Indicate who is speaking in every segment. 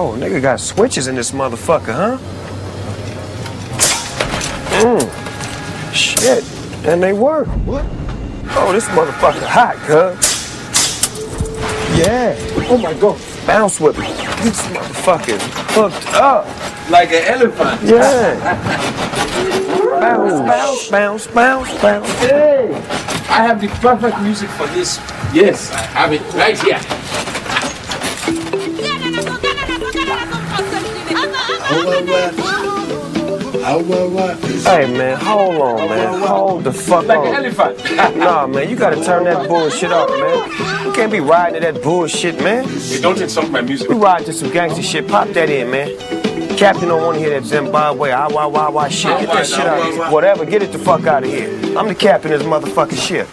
Speaker 1: Oh, nigga got switches in this motherfucker, huh? Shit. And they work. What? Oh, this motherfucker hot, cuz. Yeah. Oh my God. Bounce with me. This motherfucker is hooked up.
Speaker 2: Like an elephant.
Speaker 1: Yeah. Bounce, bounce, bounce, bounce, bounce.
Speaker 2: Hey, I have the perfect music for this. Yes, I have it right here.
Speaker 1: Hey man, hold on, man. Hold the fuck
Speaker 2: Like
Speaker 1: on.
Speaker 2: an elephant.
Speaker 1: Nah, man, you gotta turn that bullshit off, man. You can't be riding to that bullshit, man.
Speaker 2: You don't insult my music.
Speaker 1: We ride to some gangster shit. Pop that in, man. Captain don't want to hear that Zimbabwe, wah shit. Get that shit out of here. Whatever, get it the fuck out of here. I'm the captain of this motherfucking ship.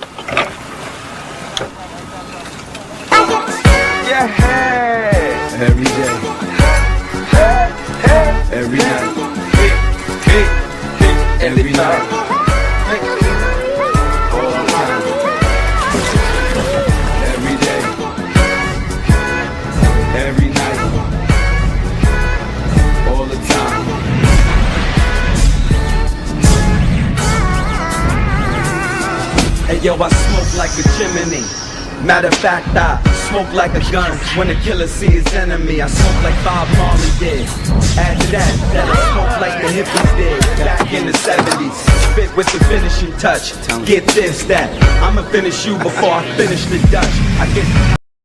Speaker 1: Yeah.
Speaker 3: Every day. Every night. Every night. All the time. Every day. Every night. All the time. Hey yo, I smoke like a chimney. Matter of fact, I smoke like a gun when the killer sees his enemy. I smoke like Bob Marley did. Add to that I smoke like the hippies did back in the 70s. Spit with the finishing touch. Get this, that I'ma finish you before I finish the Dutch. I get